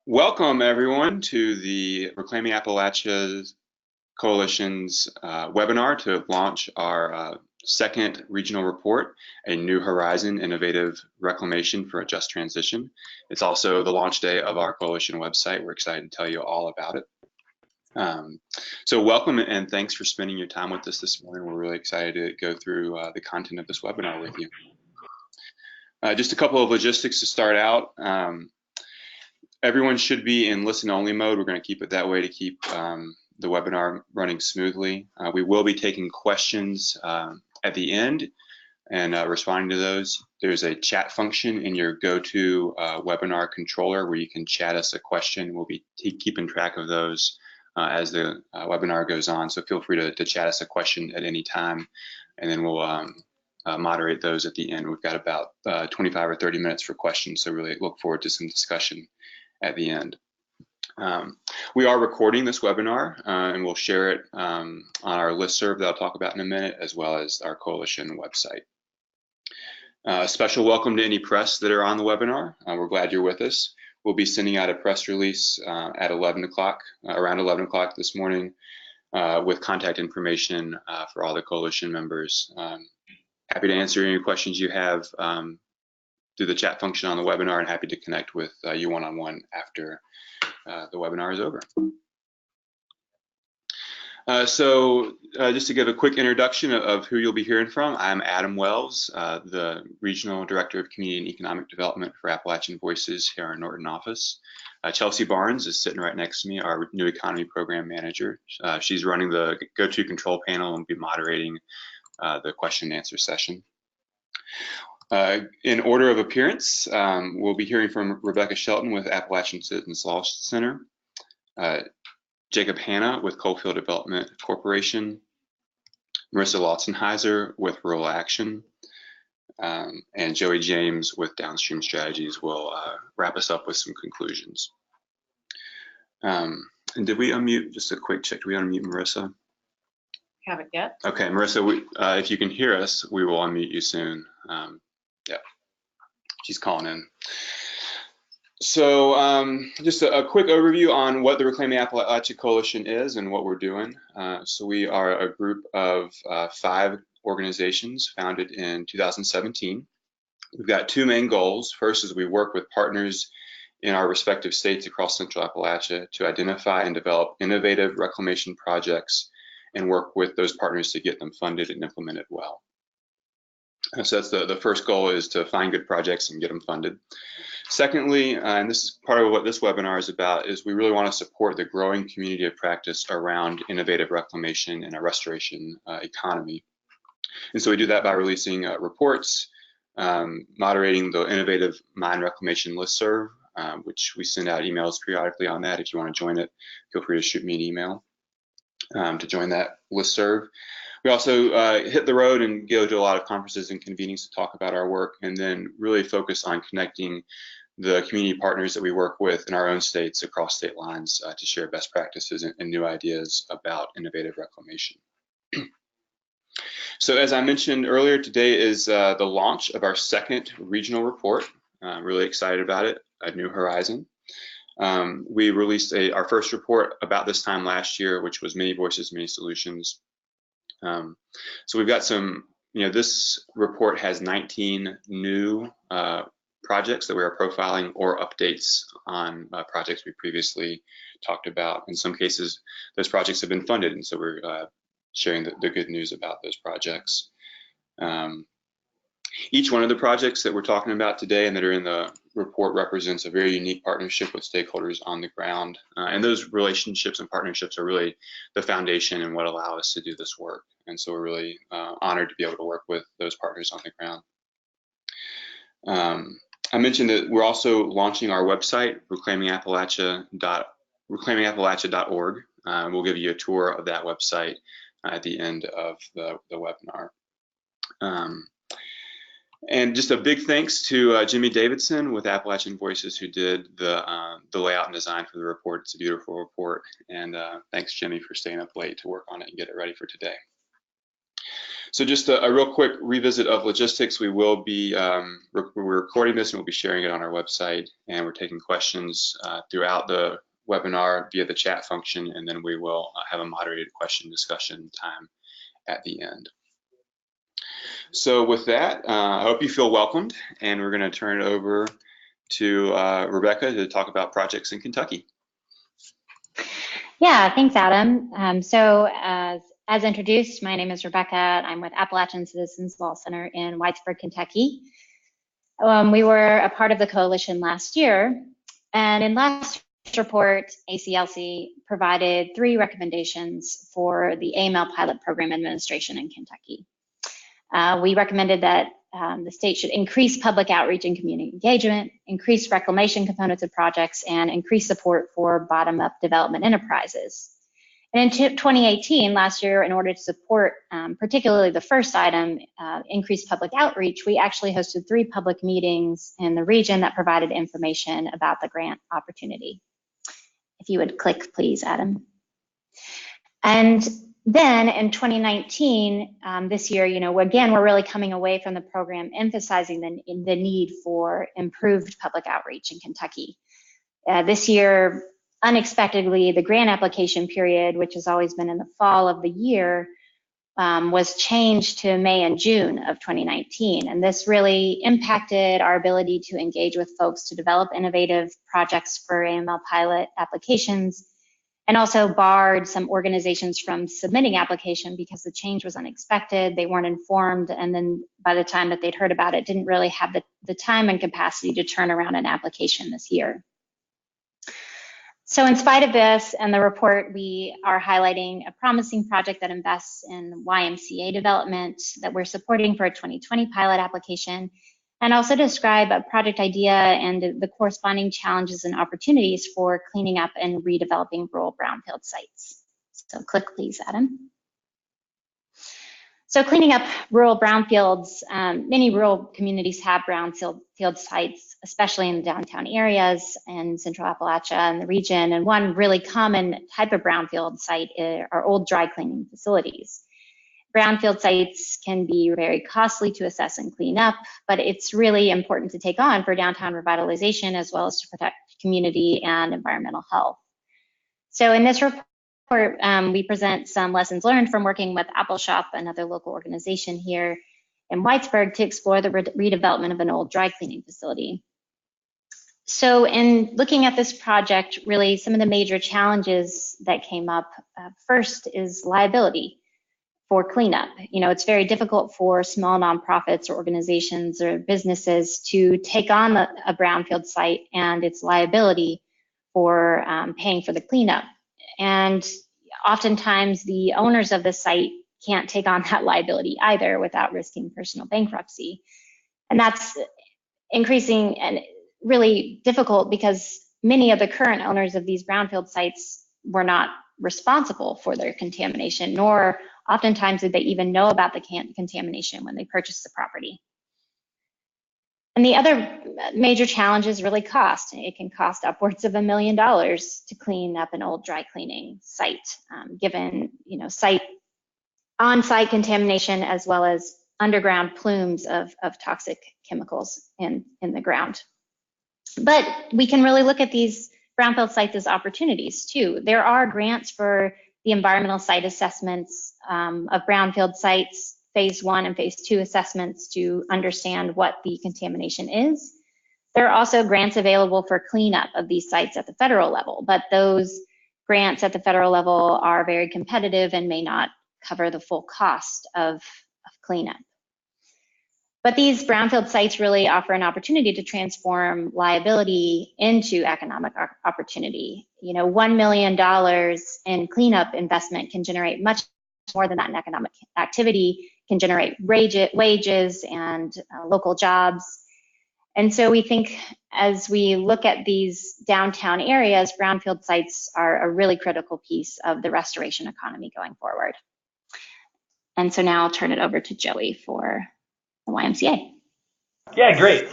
Welcome, everyone, to the Reclaiming Appalachia Coalition's webinar to launch our second regional report, A New Horizon Innovative Reclamation for a Just Transition. It's also the launch day of our coalition website. We're excited to tell you all about it. So welcome and thanks for spending your time with us this morning. We're really excited to go through the content of this webinar with you. Just a couple of logistics to start out. Everyone should be in listen-only mode. We're going to keep it that way to keep the webinar running smoothly. We will be taking questions at the end and responding to those. There's a chat function in your go-to webinar controller where you can chat us a question. We'll be keeping track of those as the webinar goes on. So feel free to chat us a question at any time, and then we'll moderate those at the end. We've got about 25 or 30 minutes for questions, so really look forward to some discussion at the end. We are recording this webinar and we'll share it on our listserv that I'll talk about in a minute, as well as our coalition website. A special welcome to any press that are on the webinar. We're glad you're with us. We'll be sending out a press release at 11 o'clock, around 11 o'clock this morning, with contact information for all the coalition members. Happy to answer any questions you have through the chat function on the webinar, and happy to connect with you one-on-one after the webinar is over. Just to give a quick introduction of who you'll be hearing from, I'm Adam Wells, the Regional Director of Community and Economic Development for Appalachian Voices here in our Norton office. Chelsea Barnes is sitting right next to me, our New Economy Program Manager. She's running the go-to control panel and will be moderating the question and answer session. In order of appearance, we'll be hearing from Rebecca Shelton with Appalachian Citizens Law Center, Jacob Hanna with Coalfield Development Corporation, Marissa Lotzenheiser with Rural Action, and Joey James with Downstream Strategies will wrap us up with some conclusions. And did we unmute, just a quick check, did we unmute Marissa? Haven't yet. Okay, Marissa, if you can hear us, we will unmute you soon. Yeah, she's calling in. So just a quick overview on what the Reclaiming Appalachia Coalition is and what we're doing. So we are a group of 5 organizations founded in 2017. We've got 2 main goals. First is we work with partners in our respective states across Central Appalachia to identify and develop innovative reclamation projects and work with those partners to get them funded and implemented well. So that's the first goal, is to find good projects and get them funded. Secondly, and this is part of what this webinar is about, is we really want to support the growing community of practice around innovative reclamation and a restoration economy. And so we do that by releasing reports, moderating the Innovative Mine Reclamation listserv, which we send out emails periodically on that. If you want to join it, feel free to shoot me an email to join that listserv. We also hit the road and go to a lot of conferences and convenings to talk about our work, and then really focus on connecting the community partners that we work with in our own states across state lines to share best practices and new ideas about innovative reclamation. So as I mentioned earlier, today is the launch of our second regional report. I'm really excited about it, A New Horizon. We released our first report about this time last year, which was Many Voices, Many Solutions. So we've got some, this report has 19 new projects that we are profiling, or updates on projects we previously talked about. In some cases, those projects have been funded, and so we're sharing the good news about those projects. Each one of the projects that we're talking about today and that are in the report represents a very unique partnership with stakeholders on the ground. And those relationships and partnerships are really the foundation and what allow us to do this work. And so we're really honored to be able to work with those partners on the ground. I mentioned that we're also launching our website, reclaimingappalachia.org. We'll give you a tour of that website at the end of the webinar. And just a big thanks to Jimmy Davidson with Appalachian Voices, who did the layout and design for the report. It's a beautiful report, and thanks, Jimmy, for staying up late to work on it and get it ready for today. So just a real quick revisit of logistics. We will be we're recording this and we'll be sharing it on our website, and we're taking questions throughout the webinar via the chat function, and then we will have a moderated question discussion time at the end. So with that, I hope you feel welcomed, and we're going to turn it over to Rebecca to talk about projects in Kentucky. Yeah, thanks, Adam. So as introduced, my name is Rebecca. I'm with Appalachian Citizens Law Center in Whitesburg, Kentucky. We were a part of the coalition last year, and in last report, ACLC provided 3 recommendations for the AML pilot program administration in Kentucky. We recommended that the state should increase public outreach and community engagement, increase reclamation components of projects, and increase support for bottom-up development enterprises. And in 2018, last year, in order to support particularly the first item, increased public outreach, we actually hosted 3 public meetings in the region that provided information about the grant opportunity. If you would click, please, Adam. And then in 2019, this year, again, we're really coming away from the program, emphasizing the need for improved public outreach in Kentucky. This year, unexpectedly, the grant application period, which has always been in the fall of the year, was changed to May and June of 2019. And this really impacted our ability to engage with folks to develop innovative projects for AML pilot applications, and also barred some organizations from submitting application because the change was unexpected. They weren't informed, and then by the time that they'd heard about it, didn't really have the time and capacity to turn around an application this year. So in spite of this and the report, we are highlighting a promising project that invests in YMCA development that we're supporting for a 2020 pilot application, and also describe a project idea and the corresponding challenges and opportunities for cleaning up and redeveloping rural brownfield sites. So click, please, Adam. So cleaning up rural brownfields, many rural communities have brownfield sites, especially in the downtown areas and central Appalachia and the region. And one really common type of brownfield site are old dry cleaning facilities. Brownfield sites can be very costly to assess and clean up, but it's really important to take on for downtown revitalization as well as to protect community and environmental health. So in this report, we present some lessons learned from working with Apple Shop, another local organization here in Whitesburg, to explore the redevelopment of an old dry cleaning facility. So in looking at this project, really some of the major challenges that came up, first is liability for cleanup. It's very difficult for small nonprofits or organizations or businesses to take on a brownfield site and its liability for paying for the cleanup. And oftentimes the owners of the site can't take on that liability either without risking personal bankruptcy. And that's increasing and really difficult because many of the current owners of these brownfield sites were not responsible for their contamination, nor oftentimes did they even know about the contamination when they purchased the property. And the other major challenge is really cost. It can cost upwards of $1 million to clean up an old dry cleaning site, given on-site contamination as well as underground plumes of toxic chemicals in the ground. But we can really look at these brownfield sites as opportunities too. There are grants for the environmental site assessments of brownfield sites, phase 1 and phase 2 assessments to understand what the contamination is. There are also grants available for cleanup of these sites at the federal level, but those grants at the federal level are very competitive and may not cover the full cost of cleanup. But these brownfield sites really offer an opportunity to transform liability into economic opportunity. $1 million in cleanup investment can generate much more than that in economic activity, can generate wages and local jobs. And so we think as we look at these downtown areas, brownfield sites are a really critical piece of the restoration economy going forward. And so now I'll turn it over to Joey for the YMCA. Yeah, great.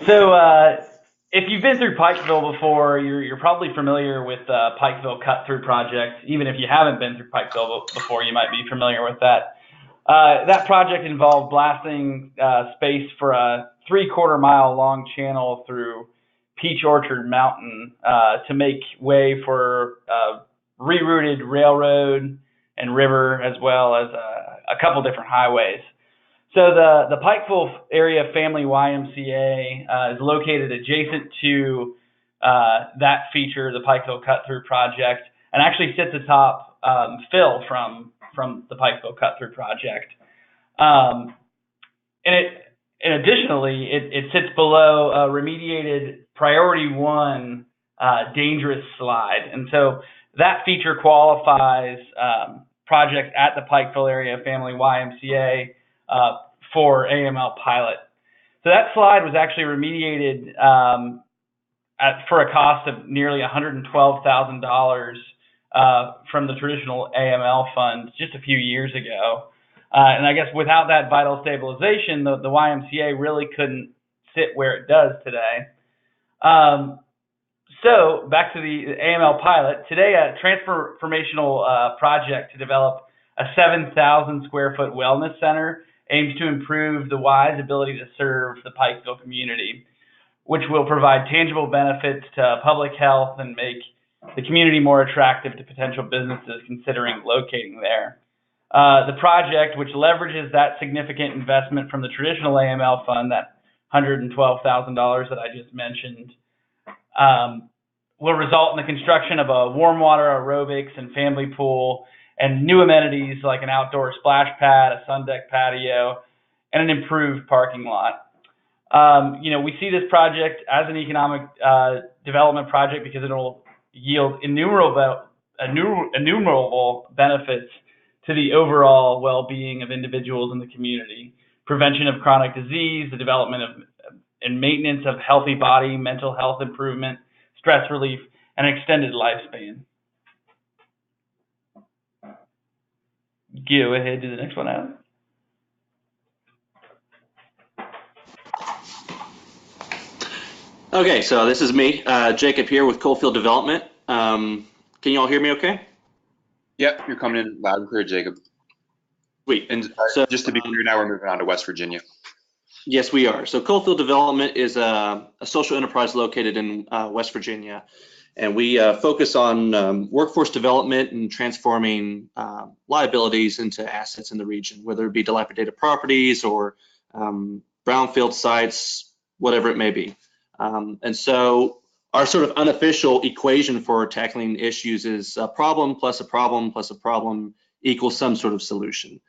So if you've been through Pikeville before, you're probably familiar with the Pikeville Cut Through Project. Even if you haven't been through Pikeville before, you might be familiar with that. That project involved blasting space for a 3/4 mile long channel through Peach Orchard Mountain to make way for rerouted railroad and river, as well as a couple different highways. So the Pikeville Area Family YMCA is located adjacent to that feature, the Pikeville Cut Through Project, and actually sits atop fill from the Pikeville Cut Through Project. And additionally, it sits below a remediated Priority 1 dangerous slide. And so that feature qualifies projects at the Pikeville Area Family YMCA for AML pilot. So that slide was actually remediated for a cost of nearly $112,000 from the traditional AML funds just a few years ago. And I guess without that vital stabilization, the YMCA really couldn't sit where it does today. So back to the AML pilot. Today, a transformational project to develop a 7,000 square foot wellness center aims to improve the Y's ability to serve the Pikeville community, which will provide tangible benefits to public health and make the community more attractive to potential businesses considering locating there. The project, which leverages that significant investment from the traditional AML fund, that $112,000 that I just mentioned, will result in the construction of a warm water aerobics and family pool and new amenities like an outdoor splash pad, a sun deck patio, and an improved parking lot. We see this project as an economic development project because it'll yield innumerable benefits to the overall well-being of individuals in the community. Prevention of chronic disease, the development of and maintenance of healthy body, mental health improvement, stress relief, and extended lifespan. Go ahead to the next one, Adam. Okay, so this is me, Jacob here with Coalfield Development. Can you all hear me okay? Yep, you're coming in loud and clear, Jacob. Sweet. And So, just to be clear, now we're moving on to West Virginia. yes, we are. So Coalfield Development is a social enterprise located in West Virginia, and we focus on workforce development and transforming liabilities into assets in the region, whether it be dilapidated properties or brownfield sites, whatever it may be. And so our sort of unofficial equation for tackling issues is a problem plus a problem plus a problem equals some sort of solution.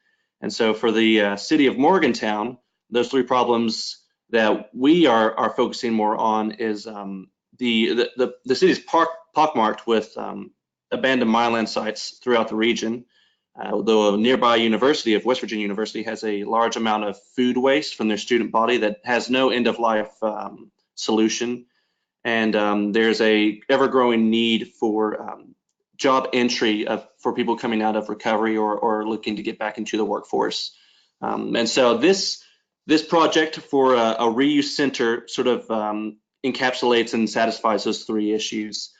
And so for the city of Morgantown, those three problems that we are focusing more on is the city's pockmarked with abandoned mineland sites throughout the region. Though a nearby university of West Virginia University has a large amount of food waste from their student body that has no end-of-life solution. And there's a ever-growing need for job entry for people coming out of recovery or looking to get back into the workforce. And so this project for a reuse center sort of encapsulates and satisfies those three issues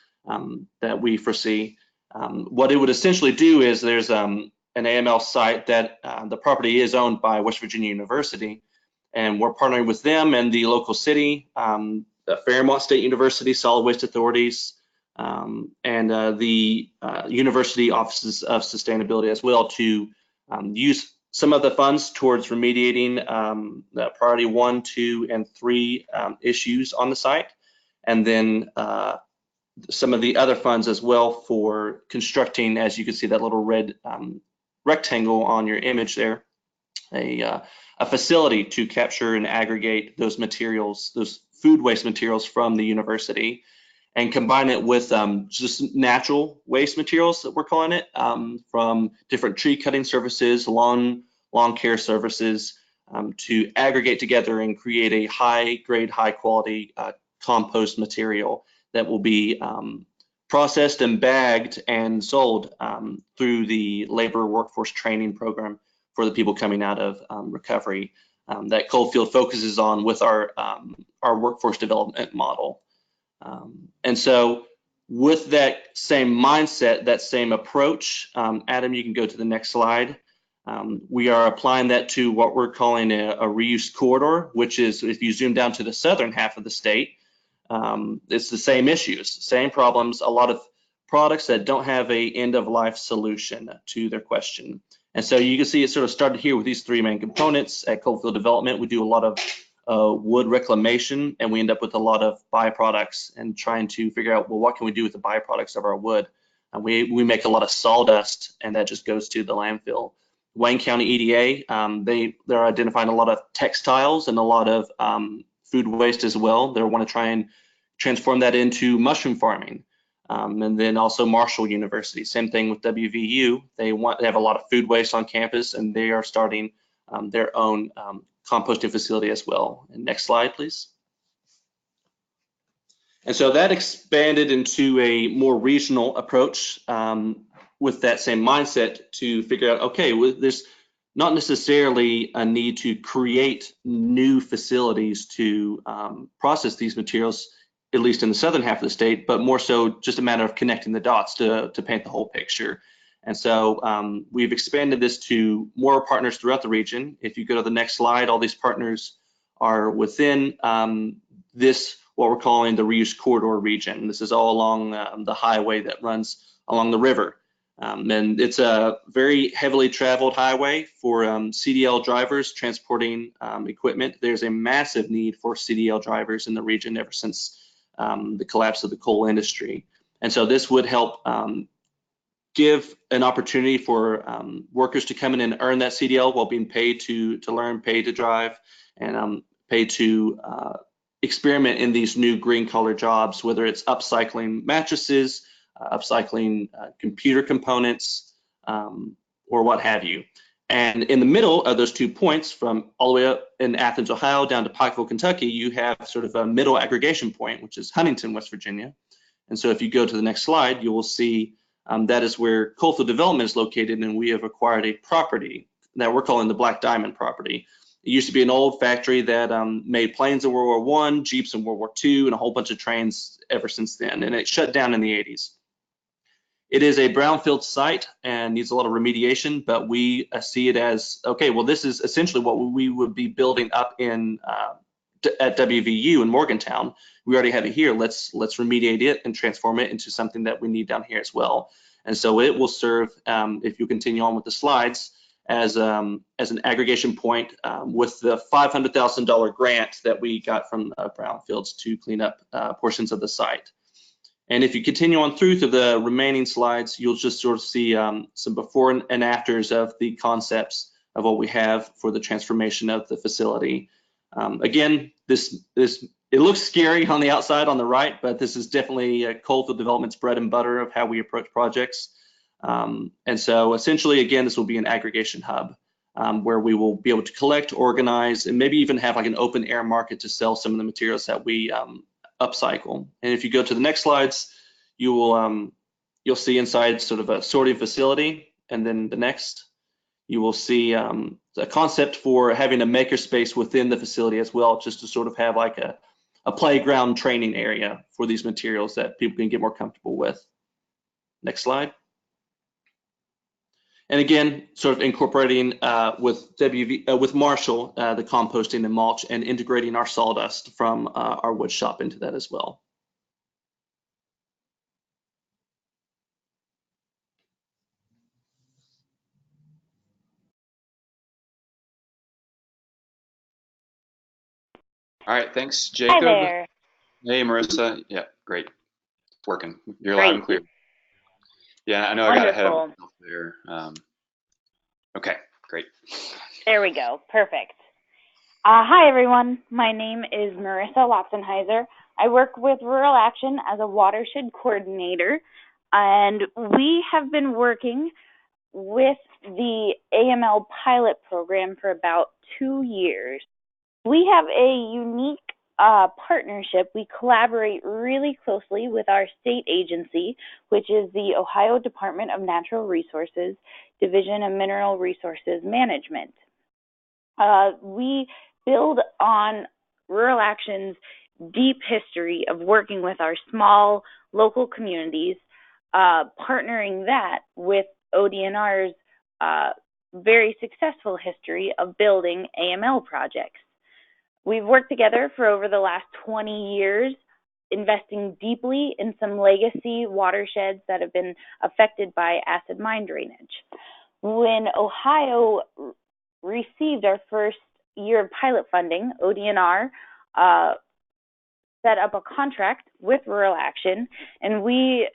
that we foresee. What it would essentially do is there's an AML site that the property is owned by West Virginia University, and we're partnering with them and the local city, the Fairmont State University Solid Waste Authorities, and the University Offices of Sustainability as well to use some of the funds towards remediating the priority 1, 2, and 3 issues on the site, and then some of the other funds as well for constructing, as you can see that little red rectangle on your image there, a facility to capture and aggregate those materials, those food waste materials from the university, and combine it with just natural waste materials that we're calling it, from different tree cutting services, lawn care services, to aggregate together and create a high grade, high quality compost material that will be processed and bagged and sold through the labor workforce training program for the people coming out of recovery that Coalfield focuses on with our workforce development model. And so with that same mindset, that same approach, Adam, you can go to the next slide. We are applying that to what we're calling a reuse corridor, which is, if you zoom down to the southern half of the state, it's the same issues, same problems, a lot of products that don't have a end-of-life solution to their question. And so you can see it sort of started here with these three main components. At Coalfield Development, we do a lot of wood reclamation, and we end up with a lot of byproducts and trying to figure out, well, what can we do with the byproducts of our wood? And we make a lot of sawdust, and that just goes to the landfill. Wayne County EDA, they're identifying a lot of textiles and a lot of food waste as well. They want to try and transform that into mushroom farming. And then also Marshall University, same thing with WVU. They have a lot of food waste on campus, and they are starting their own composting facility as well. And next slide, please. And so that expanded into a more regional approach with that same mindset to figure out, okay, there's not necessarily a need to create new facilities to process these materials, at least in the southern half of the state, but more so just a matter of connecting the dots to paint the whole picture. And so we've expanded this to more partners throughout the region. If you go to the next slide, all these partners are within this, what we're calling the reuse corridor region. This is all along the highway that runs along the river. And it's a very heavily traveled highway for CDL drivers transporting equipment. There's a massive need for CDL drivers in the region ever since the collapse of the coal industry. And so this would help give an opportunity for workers to come in and earn that CDL while being paid to learn, paid to drive, and paid to experiment in these new green collar jobs, whether it's upcycling mattresses, upcycling computer components, or what have you. And in the middle of those 2 points, from all the way up in Athens, Ohio, down to Pikeville, Kentucky, you have sort of a middle aggregation point, which is Huntington, West Virginia. And so if you go to the next slide, you will see that is where Coalfield Development is located, and we have acquired a property that we're calling the Black Diamond property. It used to be an old factory that made planes in World War I, Jeeps in World War II, and a whole bunch of trains ever since then, and it shut down in the 80s. It is a brownfield site and needs a lot of remediation, but we see it as, okay, well, this is essentially what we would be building up in at WVU in Morgantown. We already have it here. Let's remediate it and transform it into something that we need down here as well. And so it will serve, if you continue on with the slides, as an aggregation point with the $500,000 grant that we got from Brownfields to clean up portions of the site. And if you continue on through to the remaining slides, you'll just sort of see some before and afters of the concepts of what we have for the transformation of the facility. Again, it looks scary on the outside on the right, but this is definitely Coalfield Development's bread and butter of how we approach projects. And so essentially, again, this will be an aggregation hub where we will be able to collect, organize, and maybe even have like an open air market to sell some of the materials that we upcycle. And if you go to the next slides, you'll see inside sort of a sorting facility, and then the next, you will see a concept for having a makerspace within the facility as well, just to sort of have like a playground training area for these materials that people can get more comfortable with. Next slide. And again, sort of incorporating with Marshall, the composting and mulch, and integrating our sawdust from our wood shop into that as well. All right, thanks, Jacob. Hi there. Hey, Marissa. Yeah, great. It's working. You're Great. loud and clear. Yeah, I know I got ahead of Wonderful. myself there. Okay, great. There we go. Perfect. Hi, everyone. My name is Marissa Lopsenheiser. I work with Rural Action as a watershed coordinator, and we have been working with the AML pilot program for about 2 years. We have a unique partnership. We collaborate really closely with our state agency, which is the Ohio Department of Natural Resources, Division of Mineral Resources Management. We build on Rural Action's deep history of working with our small local communities, partnering that with ODNR's very successful history of building AML projects. We've worked together for over the last 20 years, investing deeply in some legacy watersheds that have been affected by acid mine drainage. When Ohio received our first year of pilot funding, ODNR set up a contract with Rural Action, and we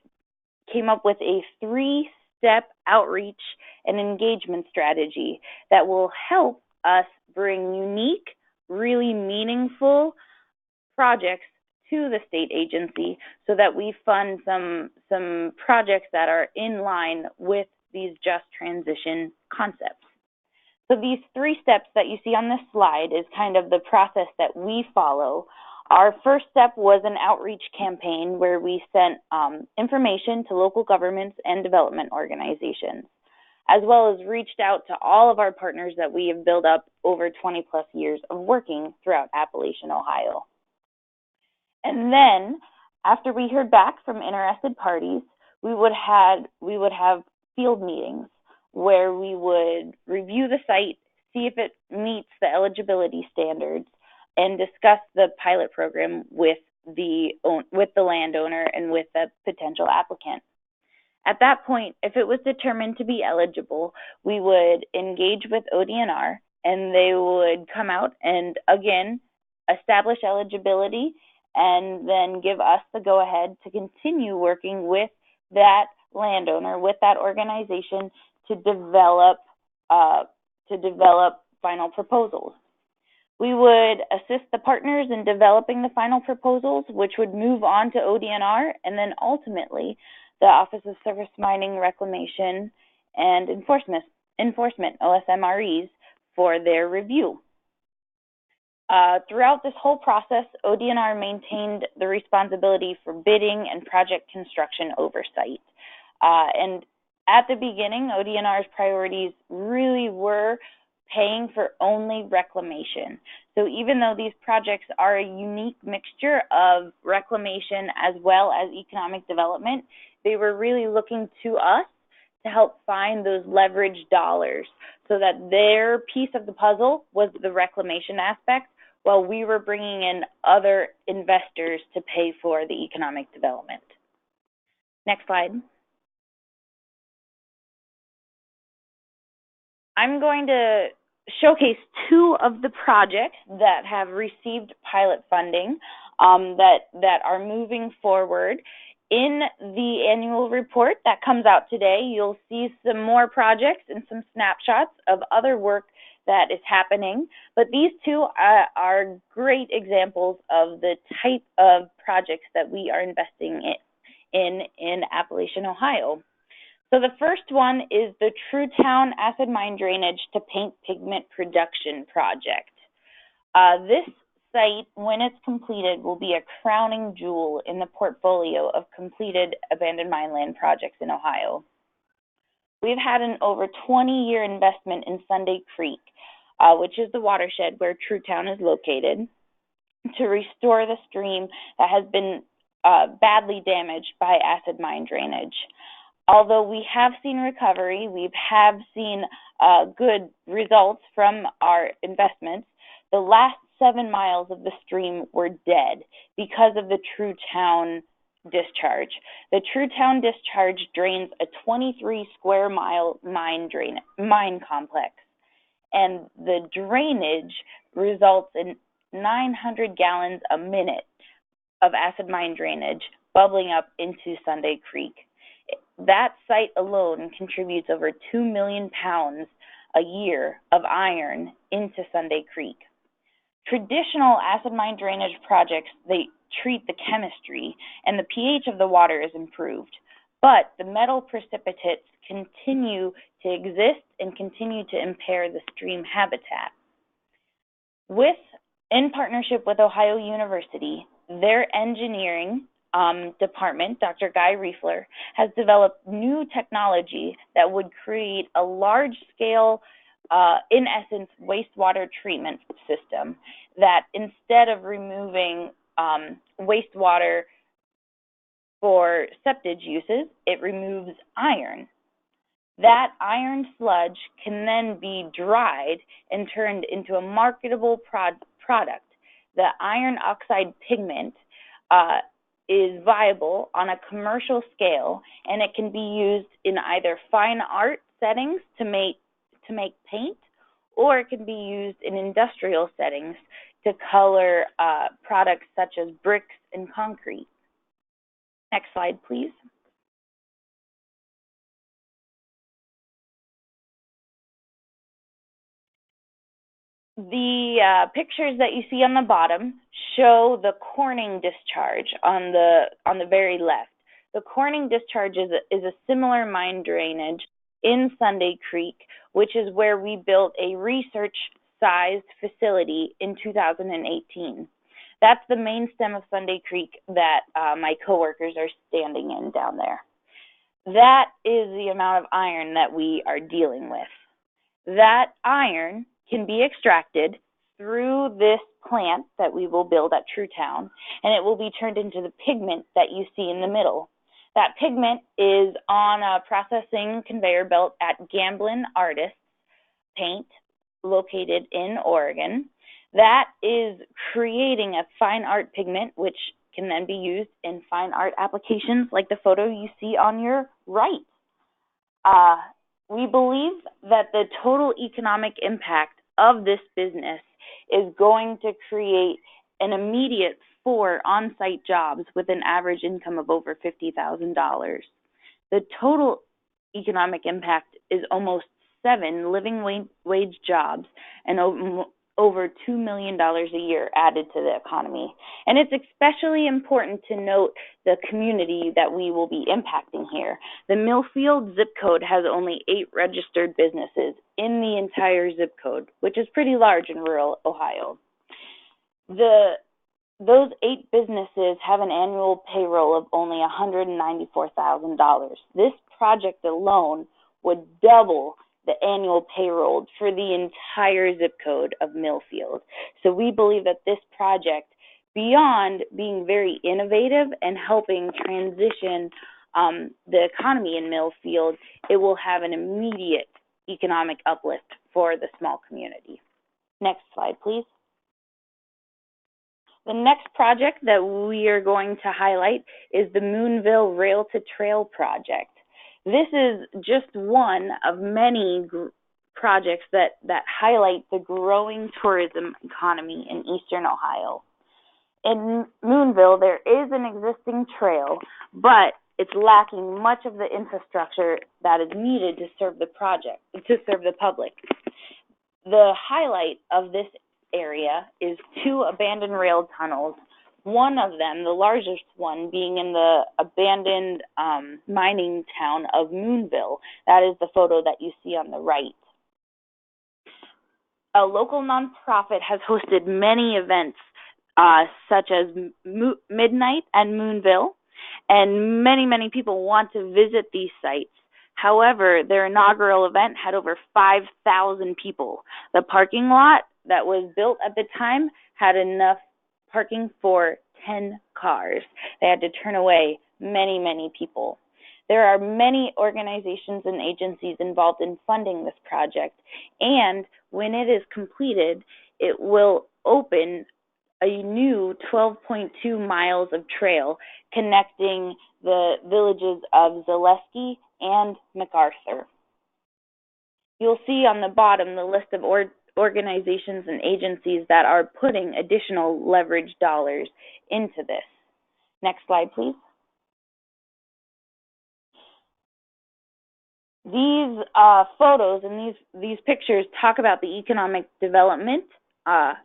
came up with a 3-step outreach and engagement strategy that will help us bring unique, really meaningful projects to the state agency so that we fund some projects that are in line with these just transition concepts. So these 3 steps that you see on this slide is kind of the process that we follow. Our first step was an outreach campaign where we sent information to local governments and development organizations, as well as reached out to all of our partners that we have built up over 20 plus years of working throughout Appalachian, Ohio. And then, after we heard back from interested parties, we would have field meetings where we would review the site, see if it meets the eligibility standards, and discuss the pilot program with the landowner and with the potential applicant. At that point, if it was determined to be eligible, we would engage with ODNR, and they would come out and, again, establish eligibility and then give us the go-ahead to continue working with that landowner, with that organization, to develop final proposals. We would assist the partners in developing the final proposals, which would move on to ODNR, and then ultimately the Office of Surface Mining, Reclamation, and Enforcement, OSMREs, for their review. Throughout this whole process, ODNR maintained the responsibility for bidding and project construction oversight. And at the beginning, ODNR's priorities really were paying for only reclamation. So even though these projects are a unique mixture of reclamation as well as economic development, they were really looking to us to help find those leverage dollars so that their piece of the puzzle was the reclamation aspect, while we were bringing in other investors to pay for the economic development. Next slide. I'm going to showcase 2 of the projects that have received pilot funding that are moving forward. In the annual report that comes out today, you'll see some more projects and some snapshots of other work that is happening, but these 2 are great examples of the type of projects that we are investing in Appalachian, Ohio. So the first one is the True Town Acid Mine Drainage to Paint Pigment Production Project. This site, when it's completed, will be a crowning jewel in the portfolio of completed abandoned mine land projects in Ohio. We've had an over 20-year investment in Sunday Creek, which is the watershed where True Town is located, to restore the stream that has been badly damaged by acid mine drainage. Although we have seen recovery, we have seen good results from our investments, the last 7 miles of the stream were dead because of the True Town discharge. The True Town discharge drains a 23 square mile mine complex, and the drainage results in 900 gallons a minute of acid mine drainage bubbling up into Sunday Creek. That site alone contributes over 2 million pounds a year of iron into Sunday Creek. Traditional acid mine drainage projects, they treat the chemistry and the pH of the water is improved, but the metal precipitates continue to exist and continue to impair the stream habitat. In partnership with Ohio University, their engineering department, Dr. Guy Riefler, has developed new technology that would create a large-scale, in essence, wastewater treatment system that instead of removing wastewater for septic uses, it removes iron. That iron sludge can then be dried and turned into a marketable product. The iron oxide pigment is viable on a commercial scale, and it can be used in either fine art settings to make paint, or it can be used in industrial settings to color products such as bricks and concrete. Next slide, please. The pictures that you see on the bottom show the Corning discharge on the very left. The Corning discharge is a similar mine drainage in Sunday Creek, which is where we built a research-sized facility in 2018. That's the main stem of Sunday Creek that my coworkers are standing in down there. That is the amount of iron that we are dealing with. That iron can be extracted through this plant that we will build at True Town, and it will be turned into the pigment that you see in the middle. That pigment is on a processing conveyor belt at Gamblin Artists Paint, located in Oregon. That is creating a fine art pigment, which can then be used in fine art applications like the photo you see on your right. We believe that the total economic impact of this business is going to create an immediate 4 on-site jobs with an average income of over $50,000. The total economic impact is almost 7 living wage jobs and over $2 million a year added to the economy. And it's especially important to note the community that we will be impacting here. The Millfield zip code has only 8 registered businesses in the entire zip code, which is pretty large in rural Ohio. Those 8 businesses have an annual payroll of only $194,000. This project alone would double the annual payroll for the entire zip code of Millfield. So we believe that this project, beyond being very innovative and helping transition the economy in Millfield, it will have an immediate economic uplift for the small community. Next slide, please. The next project that we are going to highlight is the Moonville Rail to Trail project. This is just one of many projects that highlight the growing tourism economy in eastern Ohio. In Moonville, there is an existing trail, but it's lacking much of the infrastructure that is needed to serve the public. The highlight of this area is 2 abandoned rail tunnels. One of them, the largest one, being in the abandoned mining town of Moonville. That is the photo that you see on the right. A local nonprofit has hosted many events such as Midnight and Moonville, and many people want to visit these sites. However, their inaugural event had over 5,000 people. The parking lot that was built at the time had enough parking for 10 cars. They had to turn away many people. There are many organizations and agencies involved in funding this project, and when it is completed, it will open a new 12.2 miles of trail connecting the villages of Zaleski and MacArthur. You'll see on the bottom the list of organizations and agencies that are putting additional leverage dollars into this. Next slide, please. These photos and these pictures talk about the economic development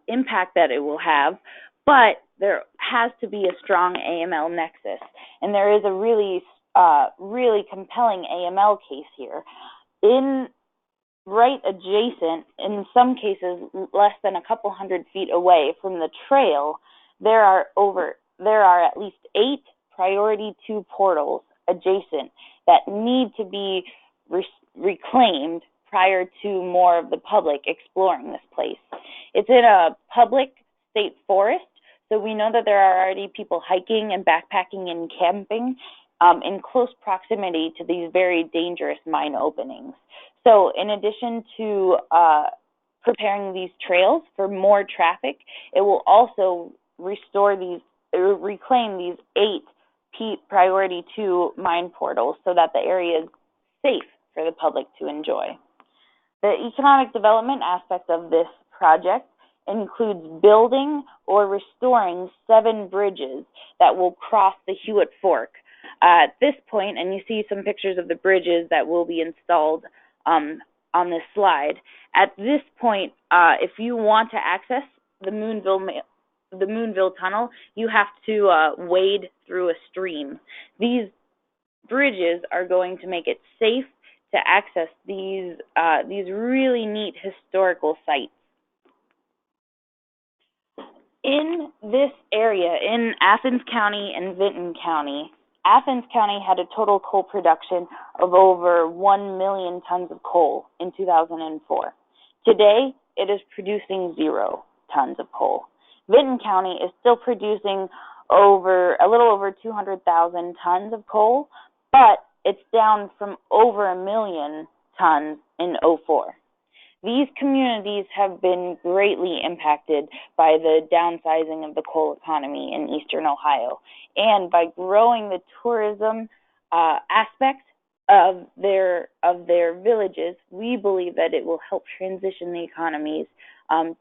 impact that it will have, but there has to be a strong AML nexus, and there is a really compelling AML case here. Right adjacent, in some cases less than a couple hundred feet away from the trail, there are at least 8 priority 2 portals adjacent that need to be reclaimed prior to more of the public exploring this place. It's in a public state forest, so we know that there are already people hiking and backpacking and camping in close proximity to these very dangerous mine openings. So in addition to preparing these trails for more traffic, it will also reclaim these 8 priority 2 mine portals so that the area is safe for the public to enjoy. The economic development aspect of this project includes building or restoring 7 bridges that will cross the Hewitt Fork. At this point, and you see some pictures of the bridges that will be installed on this slide. At this point, if you want to access the Moonville Tunnel, you have to wade through a stream. These bridges are going to make it safe to access these really neat historical sites. In this area, in Athens County and Vinton County, Athens County had a total coal production of over 1 million tons of coal in 2004. Today, it is producing 0 tons of coal. Vinton County is still producing a little over 200,000 tons of coal, but it's down from over 1 million tons in 2004. These communities have been greatly impacted by the downsizing of the coal economy in eastern Ohio, and by growing the tourism aspect of their villages, we believe that it will help transition the economies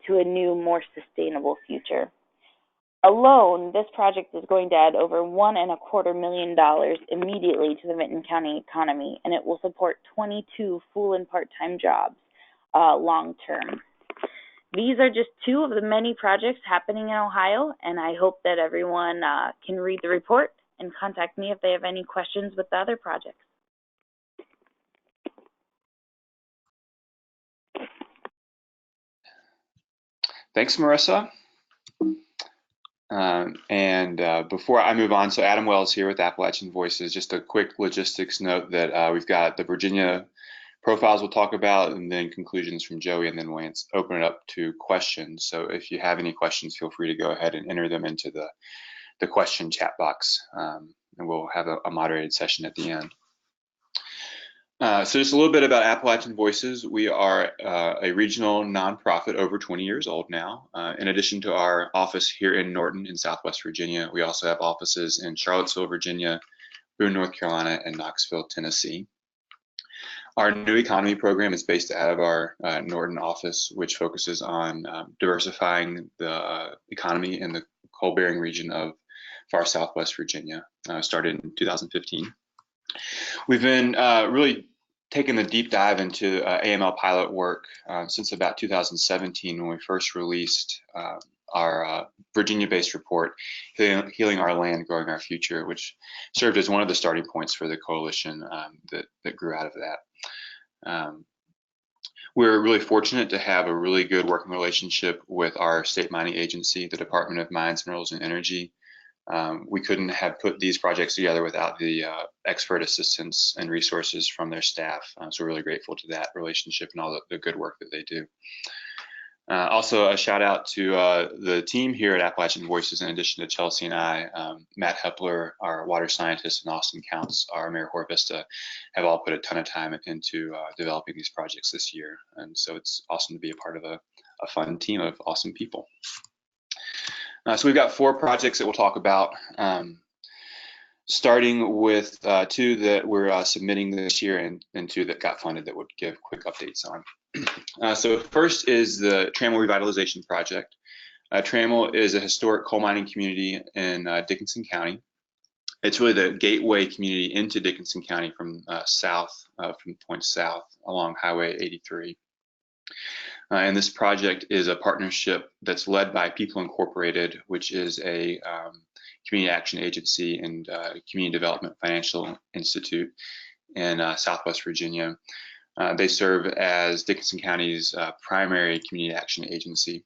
to a new, more sustainable future. Alone, this project is going to add over $1.25 million immediately to the Vinton County economy, and it will support 22 full and part-time jobs long term. These are just 2 of the many projects happening in Ohio, and I hope that everyone can read the report and contact me if they have any questions with the other projects. Thanks, Marissa. Before I move on, so Adam Wells here with Appalachian Voices. Just a quick logistics note that we've got the Virginia profiles we'll talk about, and then conclusions from Joey, and then we'll open it up to questions. So if you have any questions, feel free to go ahead and enter them into the question chat box, and we'll have a moderated session at the end. So just a little bit about Appalachian Voices. We are a regional nonprofit over 20 years old now. In addition to our office here in Norton in Southwest Virginia, we also have offices in Charlottesville, Virginia, Boone, North Carolina, and Knoxville, Tennessee. Our new economy program is based out of our Norton office, which focuses on diversifying the economy in the coal-bearing region of far Southwest Virginia, started in 2015. We've been really taking a deep dive into AML pilot work since about 2017, when we first released our Virginia-based report, Healing Our Land, Growing Our Future, which served as one of the starting points for the coalition that grew out of that. We're really fortunate to have a really good working relationship with our state mining agency, the Department of Mines, Minerals, and Energy. We couldn't have put these projects together without the expert assistance and resources from their staff. So we're really grateful to that relationship and all the good work that they do. Also, a shout out to the team here at Appalachian Voices, in addition to Chelsea and I. Matt Hepler, our water scientist, and Austin Counts, our AmeriCorps Vista, have all put a ton of time into developing these projects this year. And so it's awesome to be a part of a fun team of awesome people. So we've got 4 projects that we'll talk about, starting with 2 that we're submitting this year, and 2 that got funded that would give quick updates on. So first is the Trammell Revitalization Project. Trammell is a historic coal mining community in Dickinson County. It's really the gateway community into Dickinson County from point south along Highway 83. And this project is a partnership that's led by People Incorporated, which is a community action agency and community development financial institute in Southwest Virginia. They serve as Dickinson County's primary community action agency.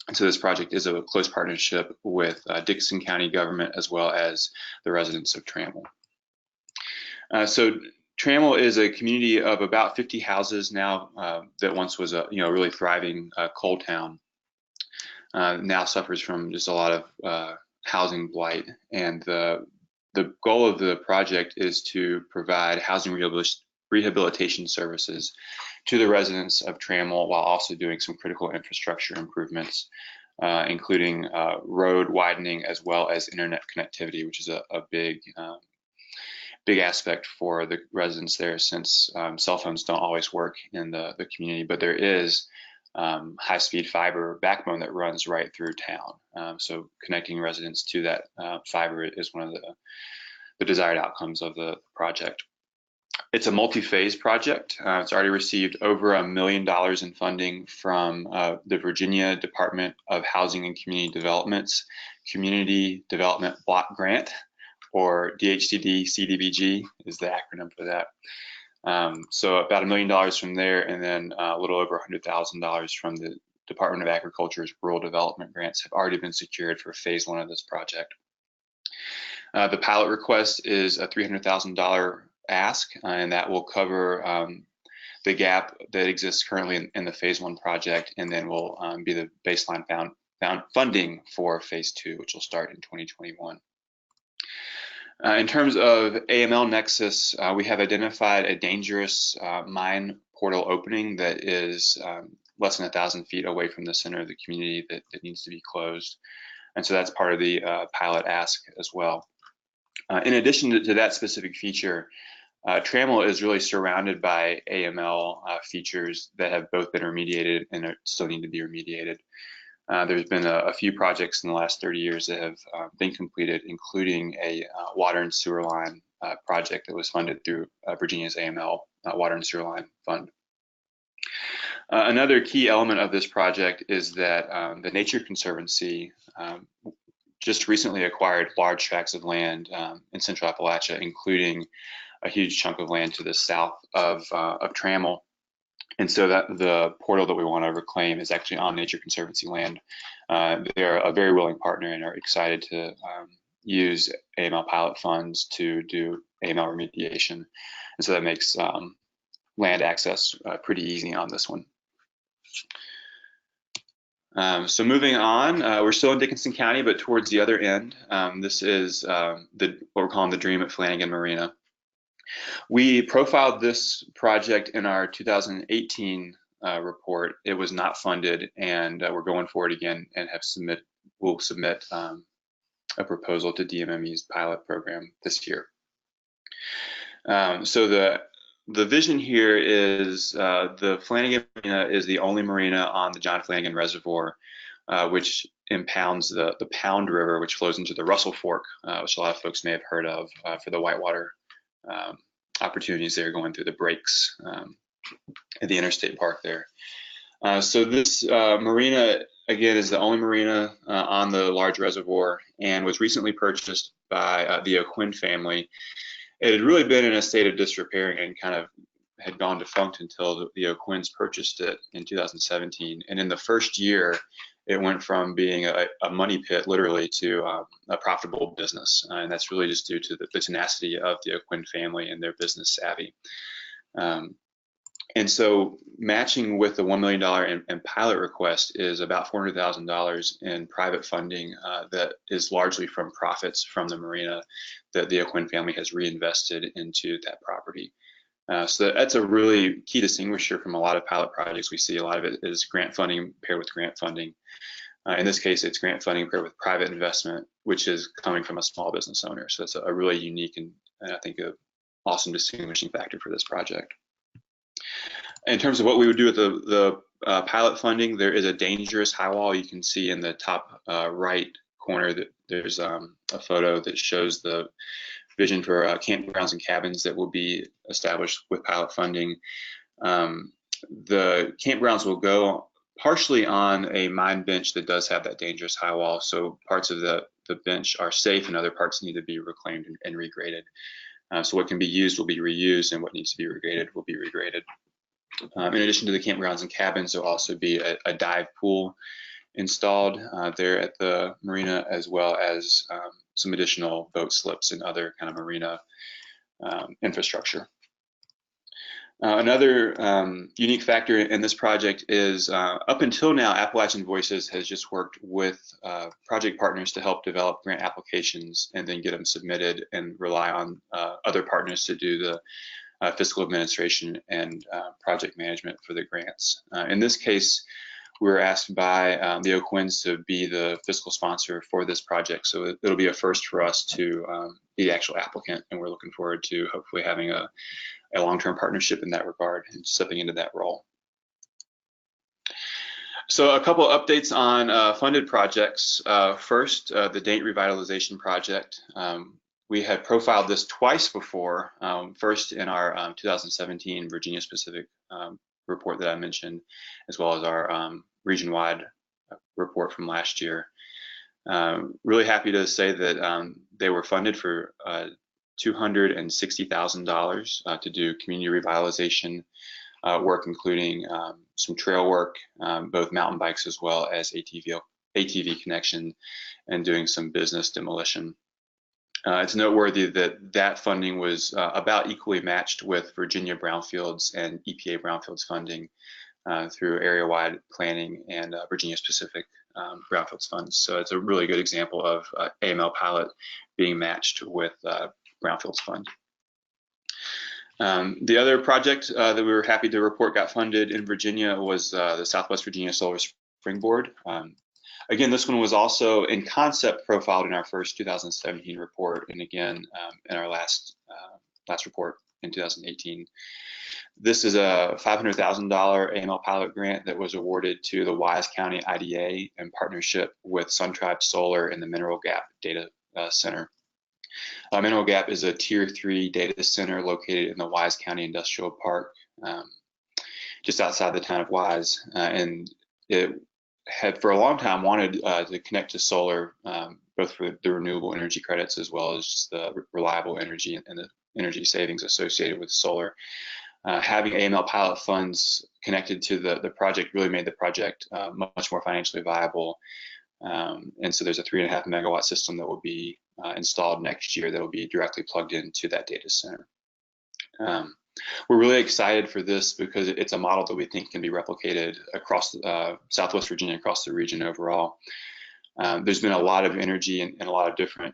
And so this project is a close partnership with Dickinson County government as well as the residents of Trammell. So Trammell is a community of about 50 houses now that once was a really thriving coal town. Now suffers from just a lot of housing blight, and the the goal of the project is to provide housing rehabilitation services to the residents of Trammell while also doing some critical infrastructure improvements, including road widening as well as internet connectivity, which is a big aspect for the residents there, since cell phones don't always work in the community, but there is high-speed fiber backbone that runs right through town. So connecting residents to that fiber is one of the desired outcomes of the project. It's a multi-phase project. It's already received over $1 million in funding from the Virginia Department of Housing and Community Development's Community Development Block Grant, or DHCD CDBG is the acronym for that. So about $1 million from there, and then a little over $100,000 from the Department of Agriculture's Rural Development grants have already been secured for phase 1 of this project. The pilot request is a $300,000 ask, and that will cover the gap that exists currently in the phase 1 project, and then will be the baseline funding for phase 2, which will start in 2021. In terms of AML nexus, we have identified a dangerous mine portal opening that is less than 1,000 feet away from the center of the community that needs to be closed. And so that's part of the pilot ask as well. In addition to that specific feature, Trammell is really surrounded by AML features that have both been remediated and still need to be remediated. There's been a few projects in the last 30 years that have been completed, including a water and sewer line project that was funded through Virginia's AML Water and Sewer Line Fund. Another key element of this project is that the Nature Conservancy just recently acquired large tracts of land in Central Appalachia, including a huge chunk of land to the south of Trammell. And so that the portal that we want to reclaim is actually on Nature Conservancy land. They're a very willing partner and are excited to use AML pilot funds to do AML remediation. And so that makes land access pretty easy on this one. So moving on, we're still in Dickinson County, but towards the other end. This is what we're calling the Dream at Flanagan Marina. We profiled this project in our 2018 report. It was not funded, and we're going for it again and we'll submit a proposal to DMME's pilot program this year. So the vision here is the Flanagan Marina is the only marina on the John Flanagan Reservoir, which impounds the Pound River, which flows into the Russell Fork, which a lot of folks may have heard of for the whitewater opportunities there going through the breaks at the interstate park there. So this marina, again, is the only marina on the large reservoir and was recently purchased by the O'Quinn family. It had really been in a state of disrepair and kind of had gone defunct until the O'Quinns purchased it in 2017. And in the first year, it went from being a money pit, literally, to a profitable business. And that's really just due to the tenacity of the O'Quinn family and their business savvy. And so matching with the $1 million in pilot request is about $400,000 in private funding that is largely from profits from the marina that the O'Quinn family has reinvested into that property. So that's a really key distinguisher from a lot of pilot projects we see. A lot of it is grant funding paired with grant funding. In this case, it's grant funding paired with private investment, which is coming from a small business owner. So it's a really unique and I think an awesome distinguishing factor for this project. In terms of what we would do with the pilot funding, there is a dangerous high wall. You can see in the top right corner that there's a photo that shows the vision for campgrounds and cabins that will be established with pilot funding. The campgrounds will go partially on a mine bench that does have that dangerous high wall. So parts of the bench are safe and other parts need to be reclaimed and regraded. So what can be used will be reused and what needs to be regraded will be regraded. In addition to the campgrounds and cabins, there will also be a dive pool installed there at the marina, as well as some additional boat slips and other kind of marina infrastructure. Another unique factor in this project is up until now, Appalachian Voices has just worked with project partners to help develop grant applications and then get them submitted and rely on other partners to do the fiscal administration and project management for the grants. In this case, we were asked by the Oak Winds to be the fiscal sponsor for this project. So it'll be a first for us to be the actual applicant, and we're looking forward to hopefully having a long-term partnership in that regard and stepping into that role. So a couple updates on funded projects. First, the Daint Revitalization Project. We had profiled this twice before, first in our 2017 Virginia specific report that I mentioned, as well as our region-wide report from last year. Really happy to say that they were funded for $260,000 to do community revitalization work, including some trail work, both mountain bikes as well as ATV connection, and doing some business demolition. It's noteworthy that that funding was about equally matched with Virginia brownfields and EPA brownfields funding through area-wide planning and Virginia-specific brownfields funds. So it's a really good example of AML pilot being matched with brownfields fund. The other project that we were happy to report got funded in Virginia was the Southwest Virginia Solar Springboard. Again, this one was also in concept profiled in our first 2017 report, and again in our last report in 2018. This is a $500,000 AML pilot grant that was awarded to the Wise County IDA in partnership with SunTribe Solar and the Mineral Gap Data Center. Mineral Gap is a Tier 3 data center located in the Wise County Industrial Park, just outside the town of Wise, and it had for a long time wanted to connect to solar, both for the renewable energy credits as well as the reliable energy and the energy savings associated with solar. Having AML pilot funds connected to the project really made the project much more financially viable. And so there's a 3.5 megawatt system that will be installed next year that will be directly plugged into that data center. We're really excited for this because it's a model that we think can be replicated across Southwest Virginia, across the region overall. There's been a lot of energy and a lot of different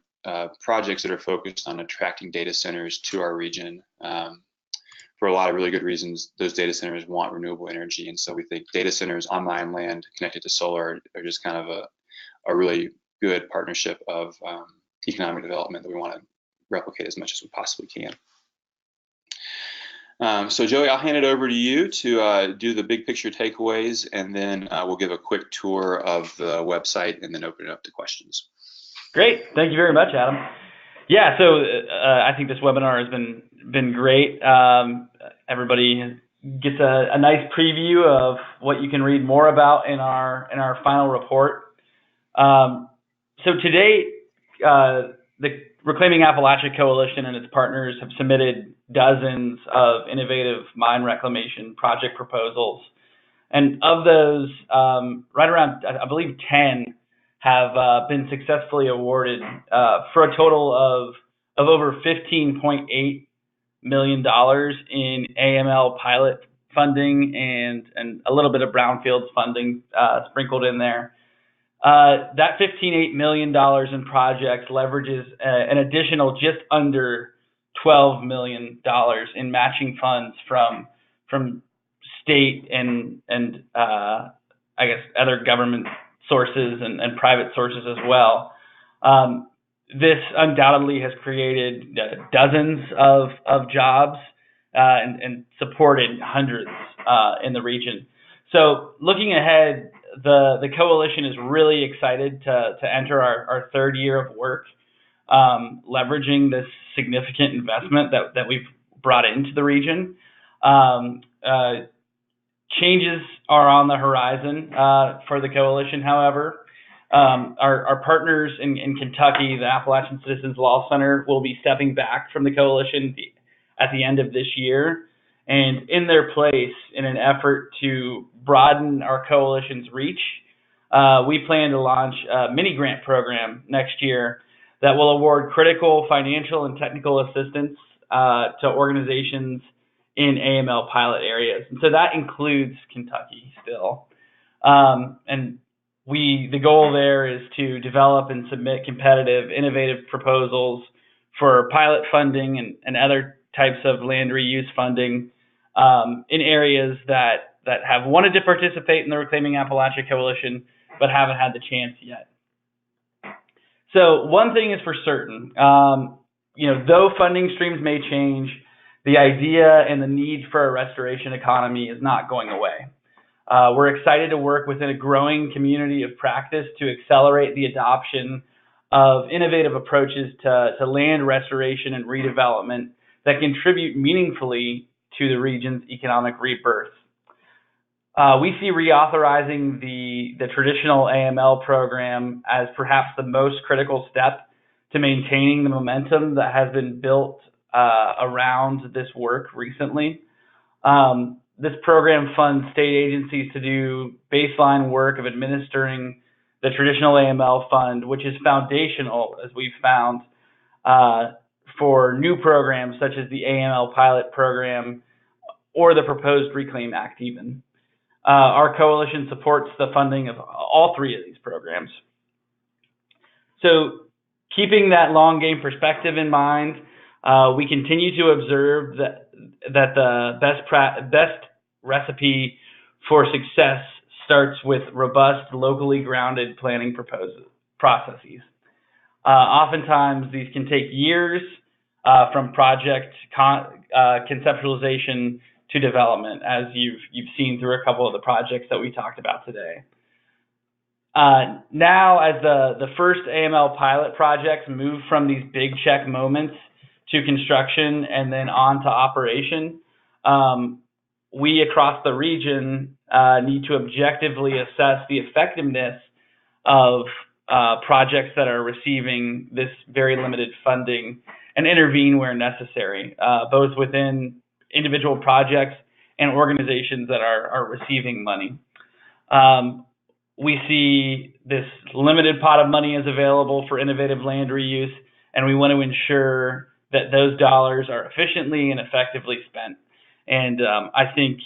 projects that are focused on attracting data centers to our region. For a lot of really good reasons, those data centers want renewable energy. And so we think data centers on mine land connected to solar are just kind of a really good partnership of economic development that we want to replicate as much as we possibly can. So Joey, I'll hand it over to you to do the big picture takeaways, and then we'll give a quick tour of the website and then open it up to questions. Great. Thank you very much, Adam. Yeah, so I think this webinar has been great. Everybody gets a nice preview of what you can read more about in our final report. So today, the Reclaiming Appalachia Coalition and its partners have submitted dozens of innovative mine reclamation project proposals. And of those, right around, I believe 10 have been successfully awarded for a total of over $15.8 million in AML pilot funding and a little bit of brownfields funding sprinkled in there. That $15.8 million in projects leverages an additional just under $12 million in matching funds from state and I guess other government sources and private sources as well. This undoubtedly has created dozens of jobs and supported hundreds in the region. So looking ahead, the coalition is really excited to enter our third year of work, leveraging this significant investment that we've brought into the region. Changes are on the horizon for the coalition, however. Our partners in Kentucky, the Appalachian Citizens Law Center, will be stepping back from the coalition at the end of this year. And in their place, in an effort to broaden our coalition's reach, we plan to launch a mini grant program next year that will award critical financial and technical assistance to organizations in AML pilot areas. And so that includes Kentucky still. And the goal there is to develop and submit competitive, innovative proposals for pilot funding and other types of land reuse funding in areas that have wanted to participate in the Reclaiming Appalachia Coalition, but haven't had the chance yet. So one thing is for certain, though funding streams may change, the idea and the need for a restoration economy is not going away. We're excited to work within a growing community of practice to accelerate the adoption of innovative approaches to land restoration and redevelopment that contribute meaningfully to the region's economic rebirth. We see reauthorizing the traditional AML program as perhaps the most critical step to maintaining the momentum that has been built around this work recently. This program funds state agencies to do baseline work of administering the traditional AML fund, which is foundational, as we've found, for new programs such as the AML pilot program or the proposed Reclaim Act even. Our coalition supports the funding of all three of these programs. So keeping that long game perspective in mind, we continue to observe that the best recipe for success starts with robust, locally grounded planning processes. Oftentimes, these can take years from project conceptualization to development, as you've seen through a couple of the projects that we talked about today. Now, as the first AML pilot projects move from these big check moments to construction and then on to operation, we across the region need to objectively assess the effectiveness of projects that are receiving this very limited funding and intervene where necessary, both within individual projects and organizations that are receiving money. We see this limited pot of money is available for innovative land reuse, and we want to ensure that those dollars are efficiently and effectively spent. And I think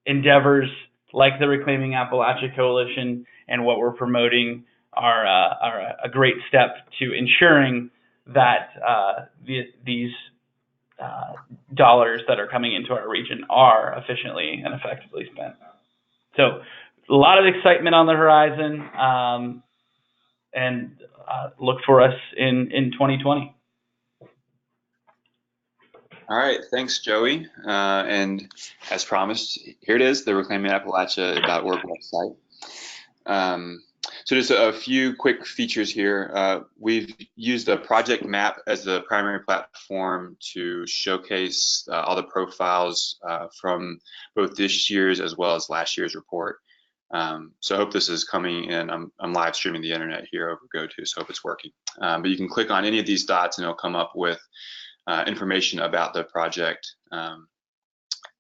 endeavors like the Reclaiming Appalachia Coalition and what we're promoting are a great step to ensuring that these dollars that are coming into our region are efficiently and effectively spent. So a lot of excitement on the horizon, and look for us in 2020. All right, thanks, Joey. And as promised, here it is, the reclaimingappalachia.org website. So just a few quick features here. We've used a project map as the primary platform to showcase all the profiles from both this year's as well as last year's report. So I hope this is coming in. I'm live streaming the internet here over GoTo, so I hope it's working. But you can click on any of these dots and it'll come up with information about the project. And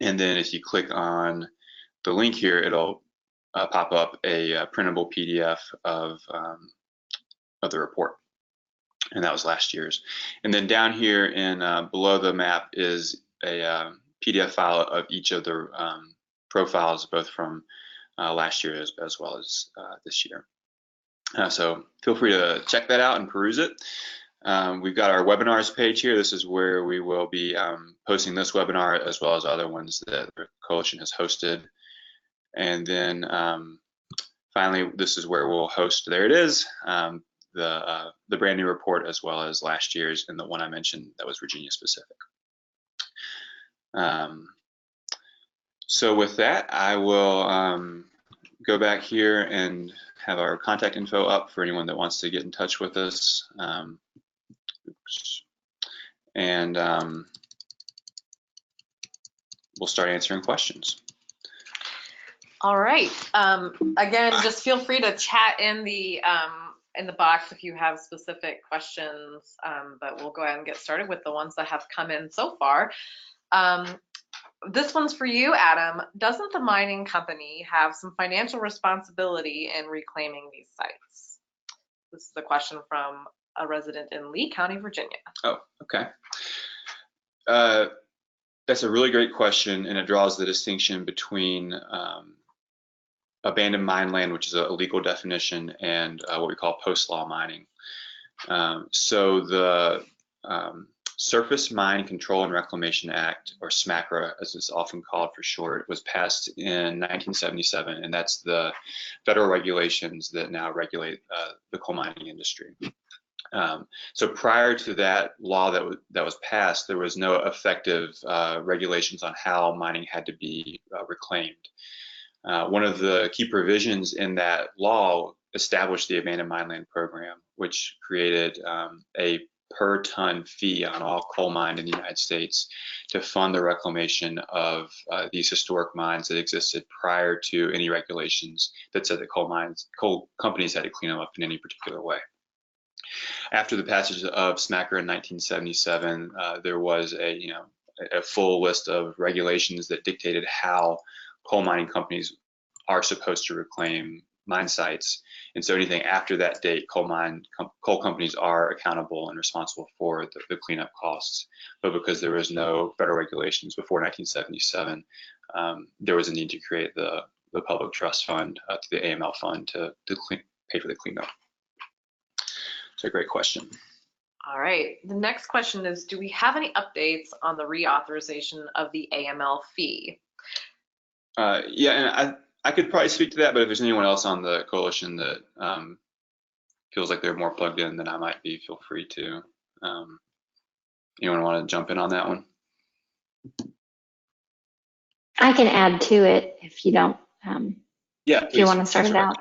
then if you click on the link here, it'll pop up a printable PDF of the report. And that was last year's. And then down here in below the map is a PDF file of each of the profiles, both from last year as well as this year. So feel free to check that out and peruse it. We've got our webinars page here. This is where we will be posting this webinar as well as other ones that the coalition has hosted. And then finally, this is where we'll host, there it is, the brand new report as well as last year's and the one I mentioned that was Virginia specific. So with that, I will go back here and have our contact info up for anyone that wants to get in touch with us. And we'll start answering questions. All right. Again, just feel free to chat in the box if you have specific questions, but we'll go ahead and get started with the ones that have come in so far. This one's for you, Adam. Doesn't the mining company have some financial responsibility in reclaiming these sites? This is a question from a resident in Lee County, Virginia. Oh, okay. That's a really great question, and it draws the distinction between abandoned mine land, which is a legal definition, and what we call post-law mining. So the Surface Mine Control and Reclamation Act, or SMCRA, as it's often called for short, was passed in 1977, and that's the federal regulations that now regulate the coal mining industry. So prior to that law that was passed, there was no effective regulations on how mining had to be reclaimed. One of the key provisions in that law established the abandoned mine land program, which created a per ton fee on all coal mined in the United States to fund the reclamation of these historic mines that existed prior to any regulations that said that coal companies had to clean them up in any particular way. After the passage of SMCRA in 1977, there was a full list of regulations that dictated how coal mining companies are supposed to reclaim mine sites. And so anything after that date, coal companies are accountable and responsible for the cleanup costs. But because there was no federal regulations before 1977, there was a need to create the public trust fund, the AML fund, to pay for the cleanup. It's a great question. All right. The next question is, do we have any updates on the reauthorization of the AML fee? Yeah, and I could probably speak to that, but if there's anyone else on the coalition that feels like they're more plugged in than I might be, feel free to. Anyone want to jump in on that one? I can add to it if you don't. Yeah, if you want to start it out.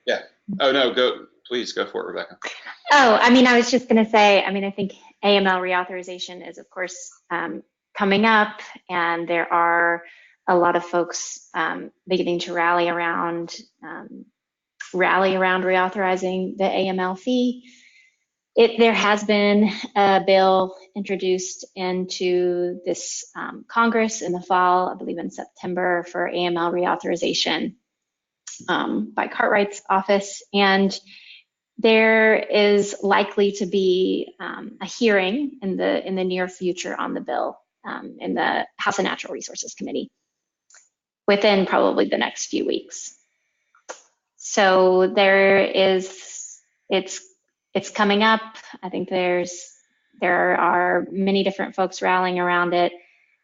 Yeah. Oh no, please go for it, Rebecca. Oh, I mean, I was just going to say, I mean, I think AML reauthorization is, of course, coming up, and there are a lot of folks beginning to rally around reauthorizing the AML fee. There has been a bill introduced into this Congress in the fall, I believe in September, for AML reauthorization by Cartwright's office, and there is likely to be a hearing in the near future on the bill in the House and Natural Resources Committee within probably the next few weeks. So it's coming up. I think there are many different folks rallying around it,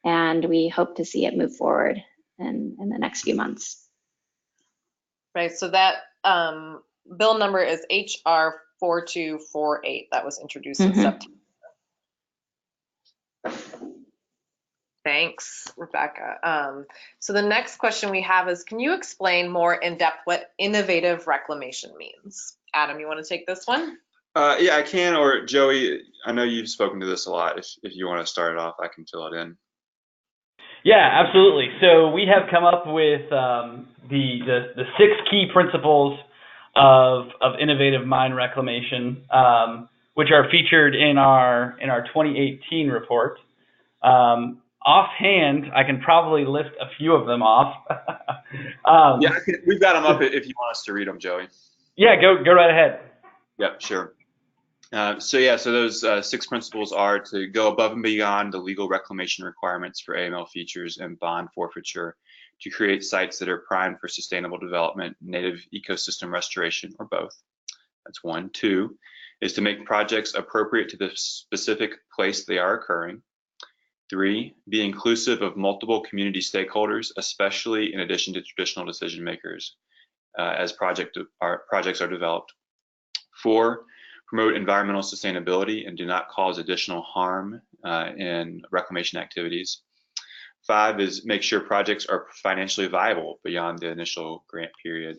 and we hope to see it move forward in the next few months. Right. So that bill number is HR 4248. That was introduced in September. Thanks, Rebecca. So the next question we have is, can you explain more in depth what innovative reclamation means? Adam, you want to take this one? Yeah, I can, or Joey, I know you've spoken to this a lot. If you want to start it off, I can fill it in. Yeah, absolutely. So we have come up with the 6 key principles of innovative mine reclamation, which are featured in our 2018 report. Offhand, I can probably list a few of them off. Yeah, we've got them up if you want us to read them, Joey. Yeah, go right ahead. Yep, sure. So those 6 principles are to go above and beyond the legal reclamation requirements for AML features and bond forfeiture to create sites that are primed for sustainable development, native ecosystem restoration, or both. That's 1. 2 is to make projects appropriate to the specific place they are occurring. 3, be inclusive of multiple community stakeholders, especially in addition to traditional decision makers, as projects are developed. 4, promote environmental sustainability and do not cause additional harm in reclamation activities. 5 is make sure projects are financially viable beyond the initial grant period.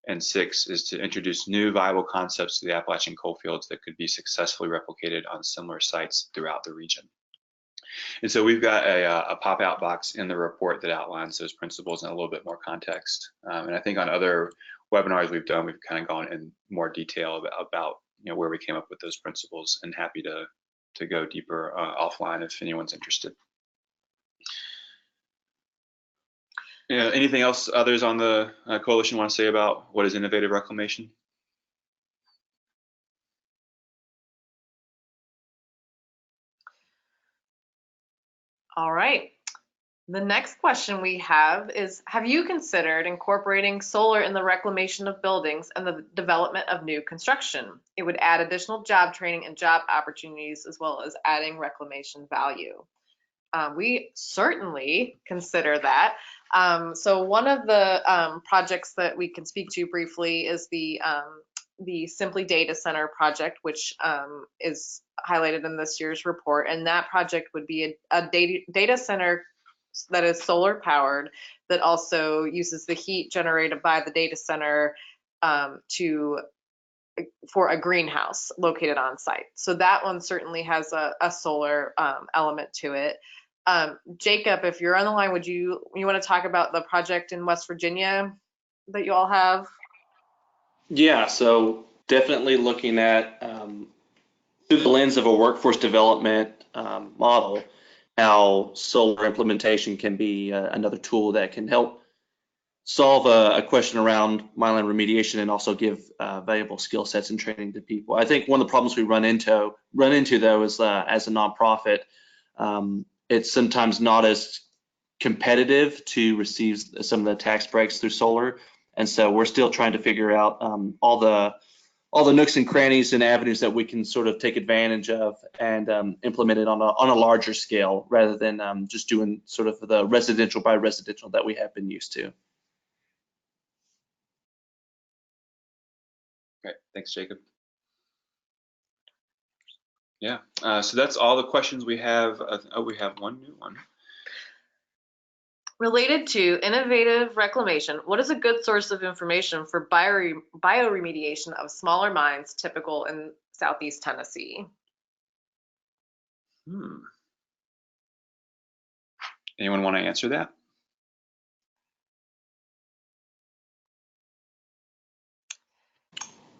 And 6 is to introduce new viable concepts to the Appalachian coal fields that could be successfully replicated on similar sites throughout the region. And so we've got a pop-out box in the report that outlines those principles in a little bit more context. And I think on other webinars we've done, we've kind of gone in more detail about where we came up with those principles, and happy to go deeper offline if anyone's interested. Anything else others on the coalition want to say about what is innovative reclamation? All right. The next question we have is, have you considered incorporating solar in the reclamation of buildings and the development of new construction? It would add additional job training and job opportunities, as well as adding reclamation value. We certainly consider that. So one of the projects that we can speak to briefly is the Simply Data Center project, which is highlighted in this year's report. And that project would be a data center that is solar powered, that also uses the heat generated by the data center for a greenhouse located on site. So that one certainly has a solar element to it. Jacob, if you're on the line, would you want to talk about the project in West Virginia that you all have? Yeah, so definitely looking at through the lens of a workforce development model, how solar implementation can be another tool that can help solve a question around mineland remediation and also give valuable skill sets and training to people. I think one of the problems we run into though is as a nonprofit, it's sometimes not as competitive to receive some of the tax breaks through solar, and so we're still trying to figure out all the nooks and crannies and avenues that we can sort of take advantage of and implement it on a larger scale, rather than just doing sort of the residential by residential that we have been used to. Okay, thanks, Jacob. Yeah, so that's all the questions we have. Oh, we have one new one. Related to innovative reclamation, what is a good source of information for bioremediation of smaller mines typical in Southeast Tennessee? Anyone want to answer that?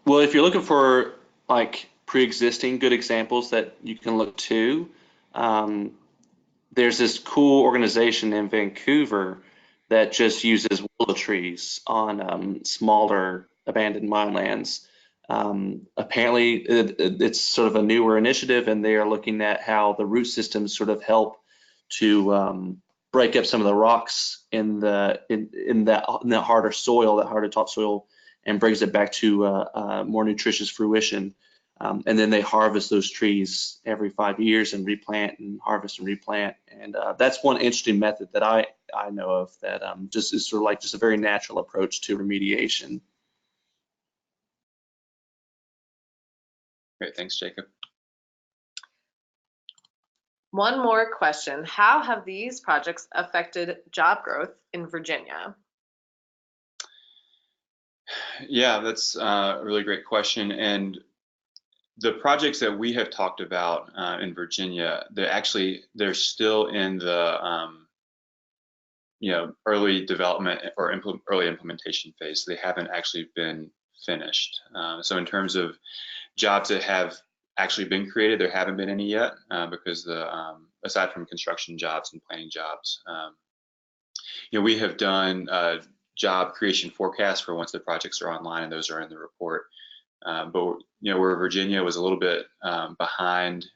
Well, if you're looking for like pre-existing good examples that you can look to, there's this cool organization in Vancouver that just uses willow trees on smaller abandoned mine lands. Apparently, it's sort of a newer initiative, and they are looking at how the root systems sort of help to break up some of the rocks in that harder soil, that harder topsoil, and brings it back to more nutritious fruition. And then they harvest those trees every 5 years and replant and harvest and replant. And that's one interesting method that I know of that just is sort of like just a very natural approach to remediation. Great, thanks, Jacob. One more question. How have these projects affected job growth in Virginia? Yeah, that's a really great question. And the projects that we have talked about in Virginia, they're still in the early development or early implementation phase. They haven't actually been finished. So in terms of jobs that have actually been created, there haven't been any yet because aside from construction jobs and planning jobs, we have done job creation forecasts for once the projects are online, and those are in the report. But where Virginia was a little bit behind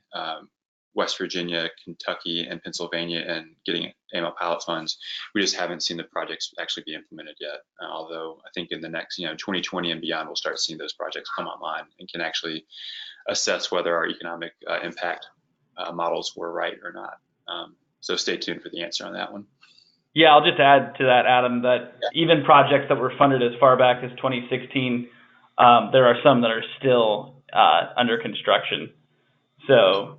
West Virginia, Kentucky, and Pennsylvania in getting AML pilot funds, we just haven't seen the projects actually be implemented yet. Although I think in the next 2020 and beyond, we'll start seeing those projects come online and can actually assess whether our economic impact models were right or not. So stay tuned for the answer on that one. Yeah, I'll just add to that, Adam, that even projects that were funded as far back as 2016, there are some that are still under construction. So,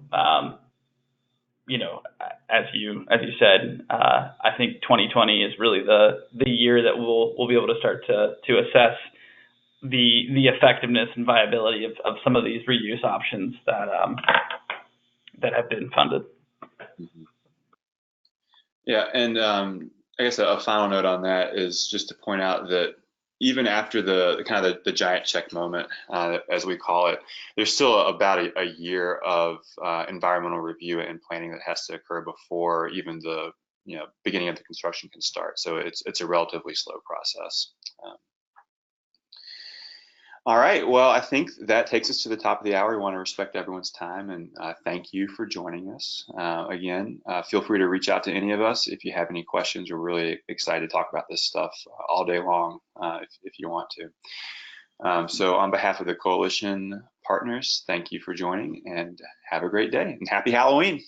as you said, I think 2020 is really the year that we'll be able to start to assess the effectiveness and viability of some of these reuse options that have been funded. Mm-hmm. Yeah, and I guess a final note on that is just to point out that even after the kind of the giant check moment, as we call it, there's still about a year of environmental review and planning that has to occur before even the beginning of the construction can start. So it's a relatively slow process. All right. Well, I think that takes us to the top of the hour. We want to respect everyone's time and thank you for joining us. Again, feel free to reach out to any of us if you have any questions. We're really excited to talk about this stuff all day long if you want to. So on behalf of the Coalition partners, thank you for joining and have a great day and happy Halloween.